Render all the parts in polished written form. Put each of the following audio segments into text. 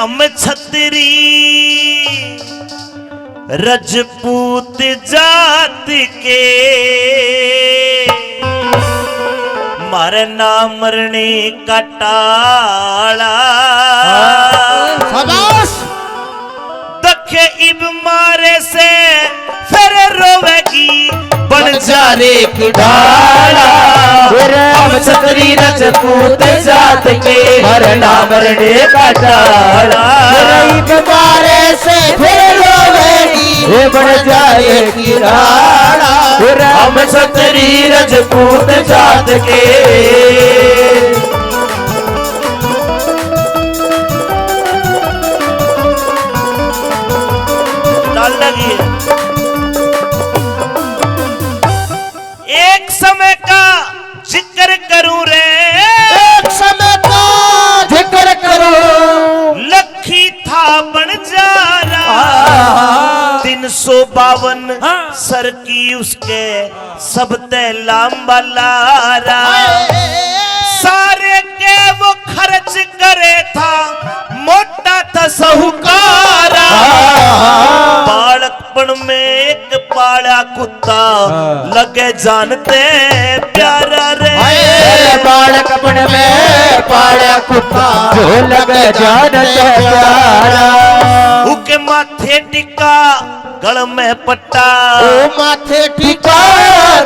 हम छतरी रजपूत जात के मरना मरने का टाला दखे इब मारे से फिर रोवेगी बन जा रे की ढाला हम छतरी रजपूत जात के मरना मरने का टाला इब मारे से फिर रोवेगी बन जाए की ढाला हम छतरी रजपूत जात के डाल लगी एक समय का जिक्र करूं रे एक समय का जिक्र करूं लखी था बंजारा 352 सर की उसके सब लांबा लारा सारे के वो खर्च करे था मोटा था साहूकारा बालकपन में एक पाला कुत्ता लगे जानते प्यारा रे बालकपन में पाला कुत्ता जो लगे जानते प्यारा उके माथे टिका गल में पट्टा माथे टिका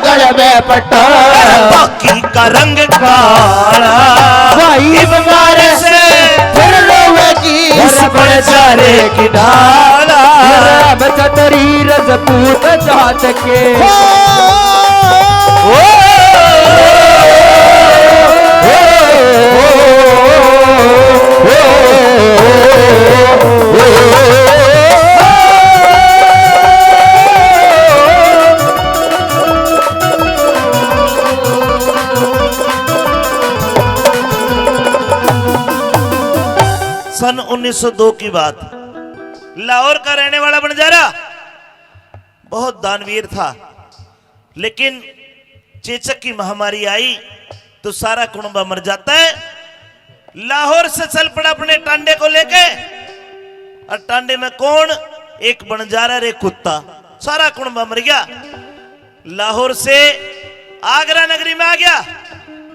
गल में पट्टा बाकी का रंग काला भाई मारे से फिर लोगी बड़ सारे की ढाला छतरी रजपूत जात के सन 1902 की बात लाहौर का रहने वाला बंजारा बहुत दानवीर था, लेकिन चेचक की महामारी आई तो सारा कुनबा मर जाता है। लाहौर से चल पड़ा अपने टांडे को लेके, और टांडे में कौन? एक बंजारा रे कुत्ता, सारा कुनबा मर गया। लाहौर से आगरा नगरी में आ गया,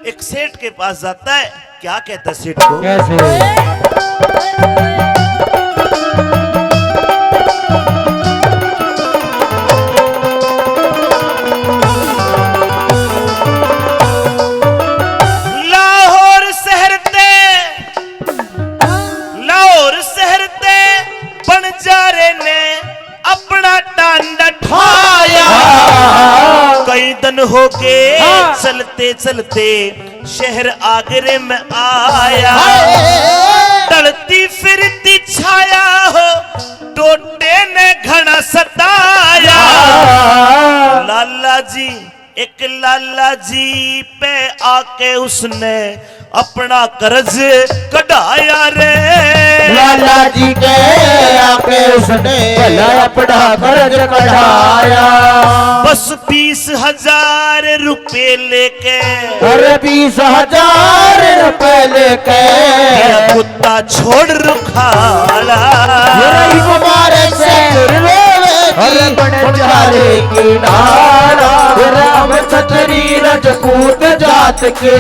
एक सेठ के पास जाता है। क्या कहता है सेठ को? कैसे बंजारे ने अपना टांडा ठाया, कई दिन हो के चलते चलते शहर आगरे में आया। टलती फिरती छाया हो टोटे ने घना सताया। लाला जी, एक लाला जी पे आके उसने अपना कर्ज कढ़ाया रे। लाला जी के आके उसने अपना कर्ज कढ़ाया। बस 20,000 रुपए लेके, अरे 20,000 रुपए लेके कुत्ता छोड़ रुखाला। हमारे से अरे बंजारे की ढाला, राम छतरी रजपूत जात के।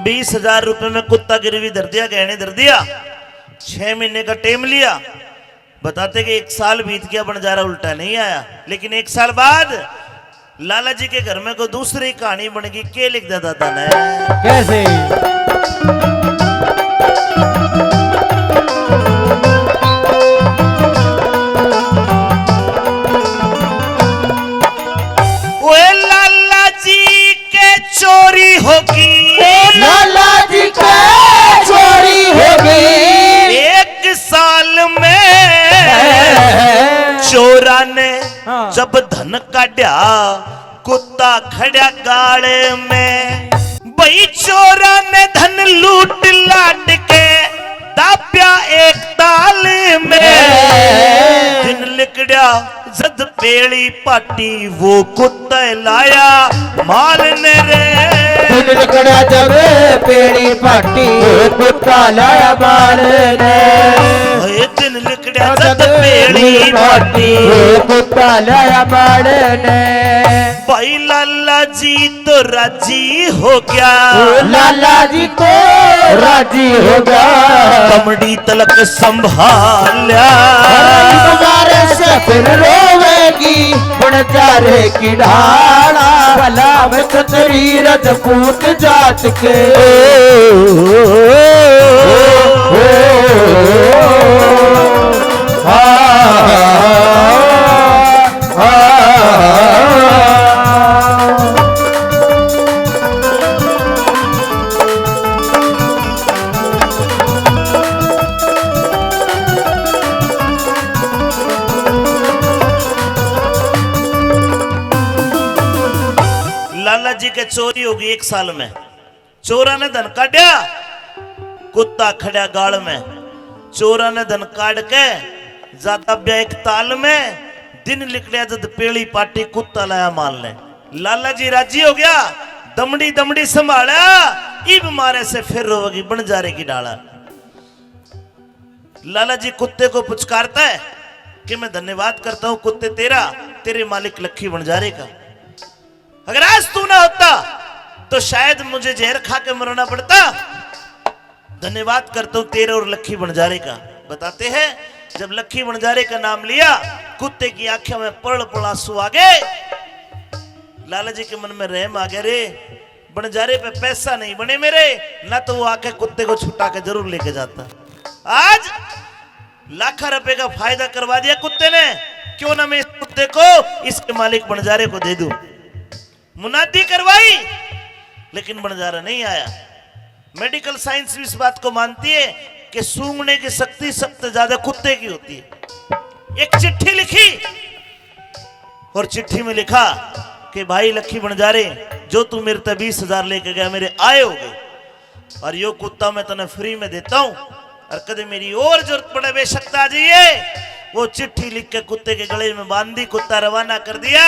₹20,000 में कुत्ता गिरवी धर दिया, गहने धर दिया। 6 महीने का टेम लिया। बताते कि 1 साल बीत गया, बंजारा उल्टा नहीं आया। लेकिन 1 साल बाद लाला जी के घर में को दूसरी कहानी बन गई। क्या लिख दिया दादा ने? कैसे? लाला जी के चोरी होगी, लाला जी के चोरी होगी। 1 साल में चोरा ने हाँ। जब धन काढ़ा कुत्ता खड़ा गाले में। भाई चोरा ने धन लूट लाट के दाप्या एक ताल में। दिन लिकड़ा जद पेड़ी पाटी वो कुत्ता लाया माल ने रे। दिन लिकड़ा जब पेड़ी पाटी कुत्ता लाया माल ने। दिन लिकड़ा जद पेड़ी पाटी कुत्ता लाया माल ने। भाई लाला जी तो राजी हो गया। लाला जी को राजी हो गया। कमड़ी तलक संभाल्या। तुम्हारे से फिर रोवेगी बणजारे की ढाला। भला में छतरी रजपूत जात के। लाला जी के चोरी होगी 1 साल में। चोरा ने धन काढ़ा कुत्ता खड़ा गाड़ में। चोरा ने धन काढ़ के ज्यादा ब्या एक ताल में। दिन लिकड़िया जद पेड़ी पाटी कुत्ता लाया मान ले। लाला जी राजी हो गया। दमड़ी दमड़ी संभाला। इब मारे से फिर रोगी बणजारे की डाला। लाला जी कुत्ते को पुचकारता है कि मैं धन्यवाद करता हूं कुत्ते तेरा, तेरे मालिक लक्की बणजारे का। अगर आज तू ना होता तो शायद मुझे जहर खा के मरना पड़ता। धन्यवाद करता हूं तेरे और लक्की बणजारे का। बताते हैं जब लक्की बणजारे का नाम लिया कुत्ते की आंखों में पड़ पड़ आंसू आ गए। लाला जी के मन में रहम आ गया। रे बणजारे पे पैसा नहीं बने मेरे, ना तो वो आके कुत्ते को छुटा के जरूर लेके जाता। आज लाखों रुपए का फायदा करवा दिया कुत्ते ने। क्यों ना मैं इस कुत्ते को इसके मालिक बणजारे को दे दूं। मुनादी करवाई लेकिन बणजारा नहीं आया। मेडिकल साइंस भी इस बात को मानती है कि सूंघने की शक्ति सबसे ज्यादा कुत्ते की होती है। एक चिट्ठी लिखी और चिट्ठी में लिखा कि भाई लक्की बणजारे जो तू मेरे ते 20,000 लेके गया मेरे आए हो गए, और यो कुत्ता मैं तने फ्री में देता हूं, और कदे मेरी और जरूरत पड़े बेशक आ जाइए। वो चिट्ठी लिख के कुत्ते के गले में बांध दी। कुत्ता रवाना कर दिया।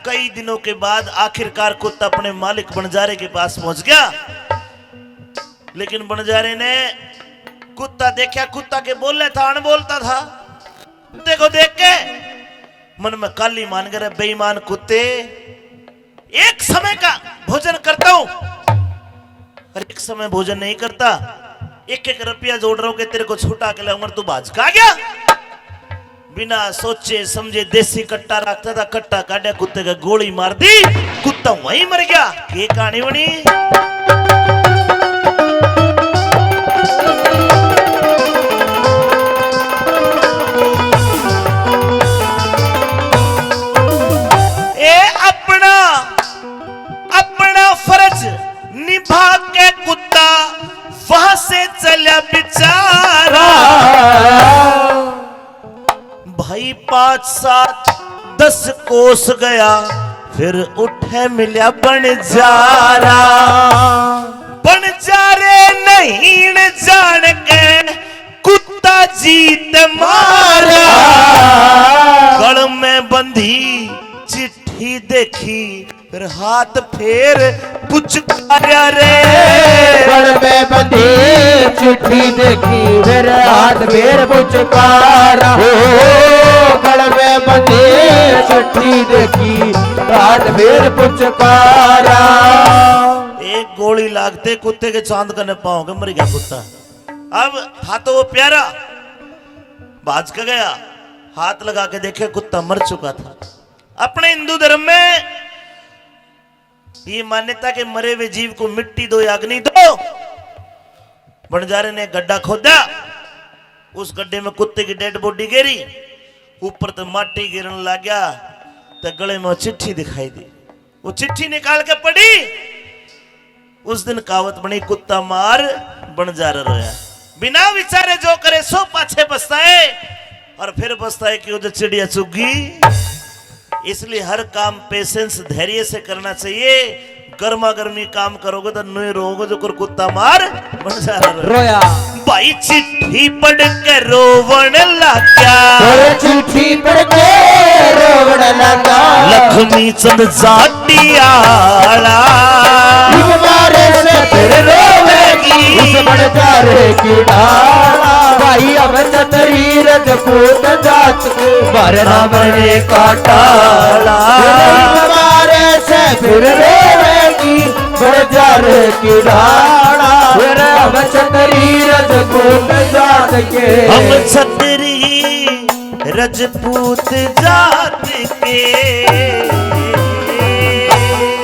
कई दिनों के बाद आखिरकार कुत्ता अपने मालिक बणजारे के पास पहुंच गया। लेकिन बणजारे ने कुत्ता देखा, कुत्ता के बोलने था अण बोलता था। कुत्ते को देख के मन में काली मान गए बेईमान कुत्ते, एक समय का भोजन करता हूं और एक समय भोजन नहीं करता। 1-1 रुपया जोड़ रहा हूं कि तेरे को छुटा के लाऊंगा, तू बाज खा गया। बिना सोचे समझे देसी कट्टा रखता था, कट्टा काटा कुत्ते का गोली मार दी, कुत्ता वहीं मर गया। ये कहानी बनी। ए अपना अपना फर्ज निभा के कुत्ता वहां से चला बेचारा। भाई 5-7-10 कोस गया, फिर उठे मिला बणजारा। बणजारे नहीं जान के कुत्ता जीत मारा। गल में बंधी चिट्ठी देखी, फिर हाथ फेर पुचकारा रे। गल में बंधी चिट्ठी देखी, फिर हाथ फेर पुचकारा। गल में बंधी चिट्ठी देखी, हाथ फेर पुचकारा। एक गोली लागते कुत्ते के चांद करने पाओगे मर गया कुत्ता। अब था तो वो प्यारा, भाज के गया, हाथ लगा के देखे कुत्ता मर चुका था। अपने हिंदू धर्म में ये मान्यता के मरे हुए जीव को मिट्टी दो या अग्नि दो। बणजारे ने गड्ढा खोदा, उस गड्ढे में कुत्ते की डेड बॉडी गिरी, ऊपर तो माटी गिरने लग गया, तो गले में चिट्ठी दिखाई दी। वो चिट्ठी निकाल के पढ़ी। उस दिन कहावत बनी, कुत्ता मार बणजारा रोया। बिना विचारे जो करे सो पाछे पछताए। और फिर बसता है कि वो जो चिड़िया चुगी। इसलिए हर काम पेशेंस धैर्य से करना चाहिए। गर्मा गर्मी काम करोगे तो नहीं रोगे जो कुत्ता मार बन जा रोया भाई। चिट्ठी पढ़ के रोवण लगा, चिट्ठी पढ़ के रोवण लगा, लक्ष्मी चंद जाटियाला मारे से फिर रोवेगी उस बड़जारे की डाला। भाई अब चतरी रजपूत जात को मरना मरने का टाला। मारे से फिर रोवेगी बड़जारे की डाला। फिर अब चतरी रजपूत जात के, हम छतरी रजपूत जात के